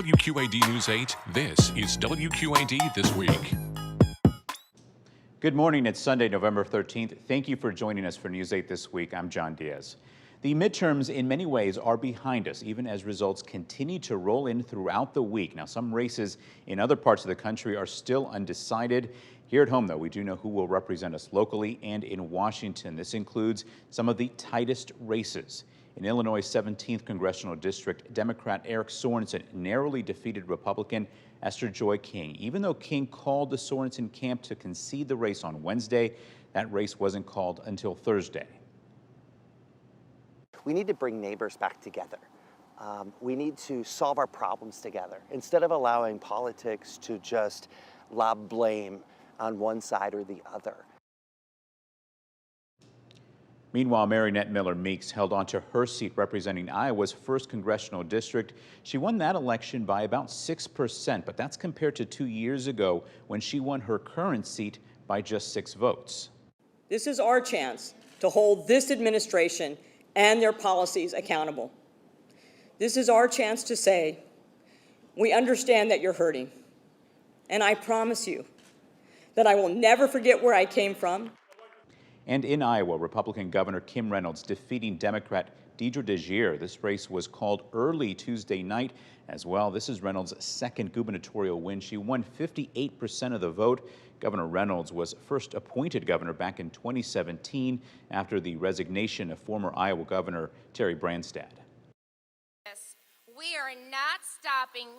WQAD News 8, this is WQAD This Week. Good morning. It's Sunday, November 13th. Thank you for joining us for News 8 This Week. I'm John Diaz. The midterms in many ways are behind us, even as results continue to roll in throughout the week. Now, some races in other parts of the country are still undecided. Here at home, though, we do know who will represent us locally and in Washington. This includes some of the tightest races. In Illinois' 17th Congressional District, Democrat Eric Sorensen narrowly defeated Republican Esther Joy King. Even though King called the Sorensen camp to concede the race on Wednesday, that race wasn't called until Thursday. We need to bring neighbors back together. We need to solve our problems together instead of allowing politics to just lob blame on one side or the other. Meanwhile, Marinette Miller Meeks held on to her seat representing Iowa's 1st Congressional District. She won that election by about 6%, but that's compared to 2 years ago when she won her current seat by just 6 votes. This is our chance to hold this administration and their policies accountable. This is our chance to say, we understand that you're hurting, and I promise you that I will never forget where I came from. And in Iowa, Republican Governor Kim Reynolds defeating Democrat Deidre DeGier. This race was called early Tuesday night as well. This is Reynolds' second gubernatorial win. She won 58% of the vote. Governor Reynolds was first appointed governor back in 2017 after the resignation of former Iowa Governor Terry Branstad. Yes, we are not stopping.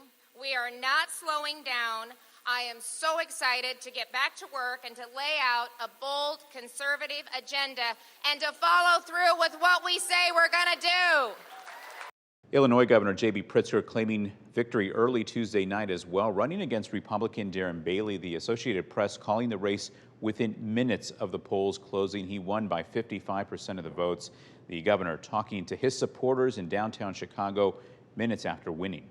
We are not slowing down. I am so excited to get back to work and to lay out a bold conservative agenda and to follow through with what we say we're going to do. Illinois Governor J.B. Pritzker claiming victory early Tuesday night as well, running against Republican Darren Bailey. The Associated Press calling the race within minutes of the polls closing. He won by 55% of the votes. The governor talking to his supporters in downtown Chicago minutes after winning.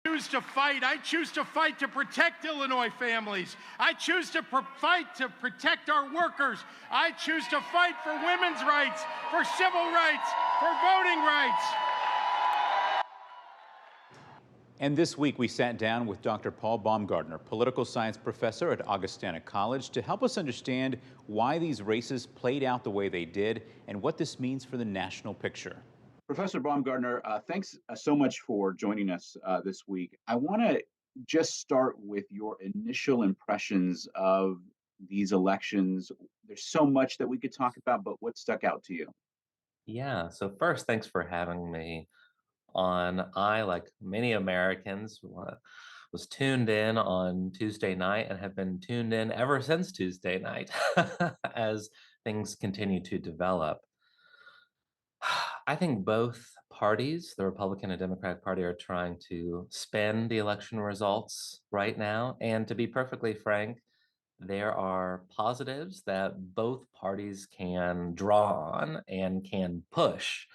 I choose to fight to protect Illinois families. I choose to fight to protect our workers. I choose to fight for women's rights, for civil rights, for voting rights. And this week we sat down with Dr. Paul Baumgardner, political science professor at Augustana College, to help us understand why these races played out the way they did and what this means for the national picture. Professor Baumgardner, thanks so much for joining us this week. I want to just start with your initial impressions of these elections. There's so much that we could talk about, but what stuck out to you? Yeah, so first, thanks for having me on. I, like many Americans, was tuned in on Tuesday night and have been tuned in ever since Tuesday night as things continue to develop. I think both parties, the Republican and Democratic Party, are trying to spin the election results right now. And to be perfectly frank, there are positives that both parties can draw on and can push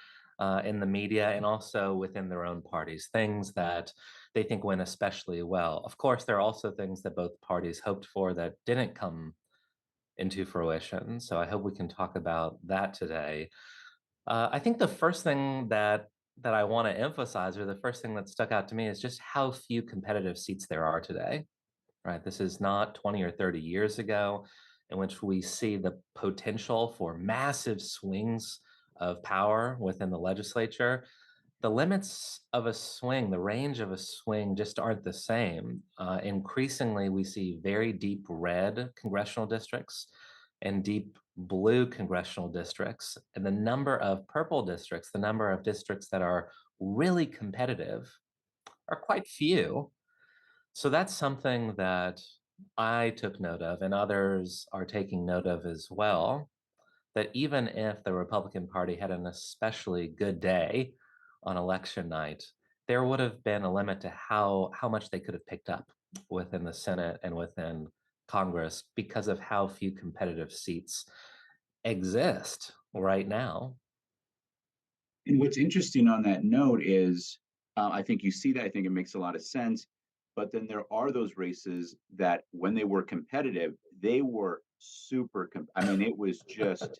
in the media and also within their own parties, things that they think went especially well. Of course, there are also things that both parties hoped for that didn't come into fruition. So I hope we can talk about that today. I think the first thing that I want to emphasize, or the first thing that stuck out to me, is just how few competitive seats there are today. Right, this is not 20 or 30 years ago, in which we see the potential for massive swings of power within the legislature. The limits of a swing, the range of a swing, just aren't the same. Increasingly, we see very deep red congressional districts and deep blue congressional districts. And the number of purple districts, the number of districts that are really competitive, are quite few. So that's something that I took note of, and others are taking note of as well, that even if the Republican Party had an especially good day on election night, there would have been a limit to how much they could have picked up within the Senate and within Congress because of how few competitive seats exist right now. And what's interesting on that note is, I think you see that. I think it makes a lot of sense. But then there are those races that, when they were competitive, they were super. I mean, it was just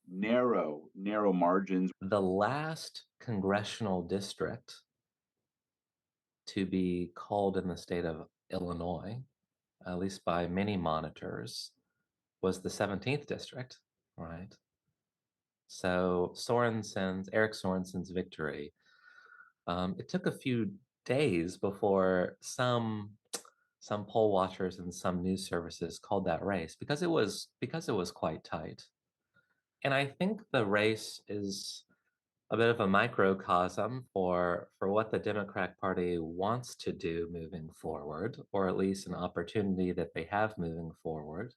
narrow margins. The last congressional district to be called in the state of Illinois, at least by many monitors, was the 17th district, right? So Eric Sorensen's victory, it took a few days before some poll watchers and some news services called that race because it was quite tight. And I think the race is a bit of a microcosm for what the Democratic Party wants to do moving forward, or at least an opportunity that they have moving forward.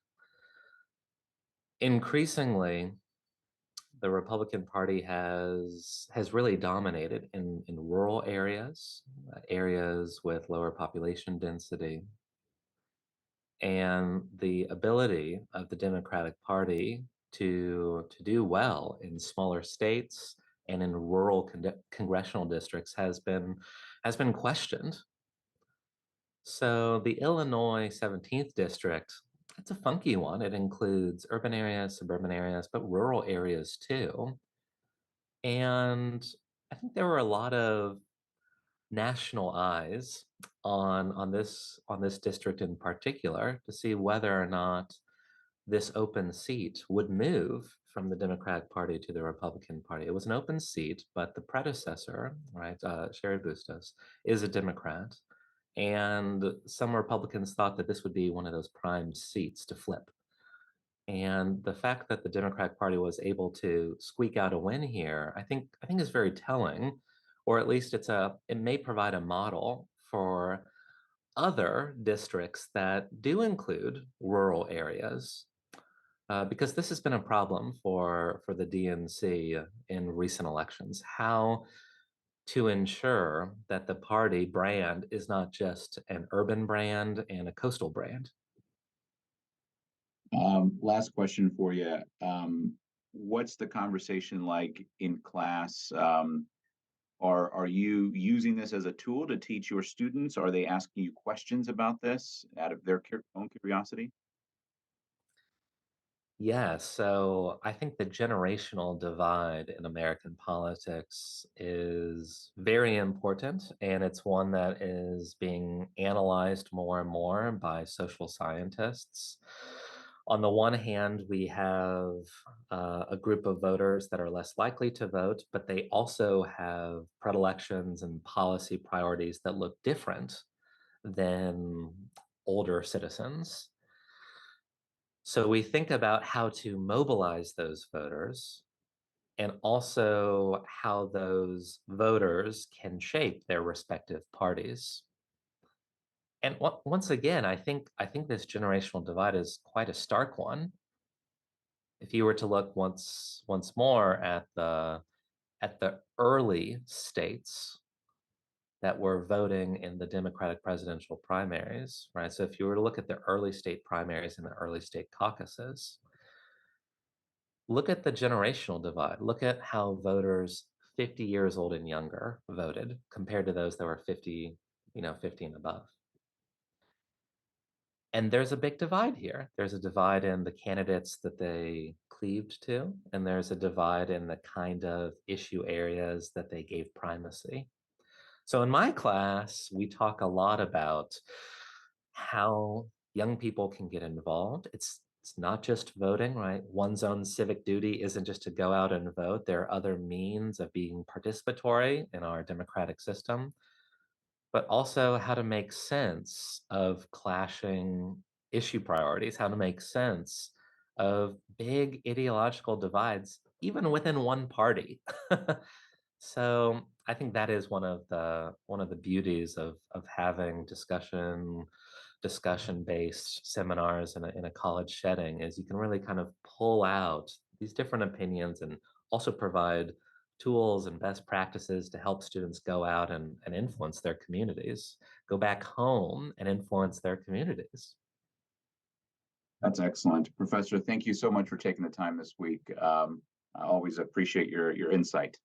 Increasingly, the Republican Party has really dominated in rural areas, areas with lower population density, and the ability of the Democratic Party to do well in smaller states and in rural congressional districts has been questioned. So the Illinois 17th district, it's a funky one. It includes urban areas, suburban areas, but rural areas too. And I think there were a lot of national eyes on this district in particular to see whether or not this open seat would move from the Democratic Party to the Republican Party. It was an open seat, but the predecessor, right, Sherry Bustos, is a Democrat. And some Republicans thought that this would be one of those prime seats to flip. And the fact that the Democratic Party was able to squeak out a win here, I think is very telling, or at least it may provide a model for other districts that do include rural areas, because this has been a problem for the DNC in recent elections. How to ensure that the party brand is not just an urban brand and a coastal brand. Last question for you. What's the conversation like in class? Are you using this as a tool to teach your students? Are they asking you questions about this out of their own curiosity? Yeah, so I think the generational divide in American politics is very important, and it's one that is being analyzed more and more by social scientists. On the one hand, we have a group of voters that are less likely to vote, but they also have predilections and policy priorities that look different than older citizens. So we think about how to mobilize those voters and also how those voters can shape their respective parties. And once again, I think this generational divide is quite a stark one. If you were to look once more at the early states that were voting in the Democratic presidential primaries, right? So if you were to look at the early state primaries and the early state caucuses, look at the generational divide. Look at how voters 50 years old and younger voted compared to those that were 50, 50 and above. And there's a big divide here. There's a divide in the candidates that they cleaved to, and there's a divide in the kind of issue areas that they gave primacy. So in my class, we talk a lot about how young people can get involved. It's not just voting, right? One's own civic duty isn't just to go out and vote. There are other means of being participatory in our democratic system, but also how to make sense of clashing issue priorities, how to make sense of big ideological divides, even within one party. So I think that is one of the beauties of having discussion based seminars in a college setting is you can really kind of pull out these different opinions and also provide tools and best practices to help students go out and influence their communities, go back home and influence their communities. That's excellent. Professor, thank you so much for taking the time this week. I always appreciate your insight.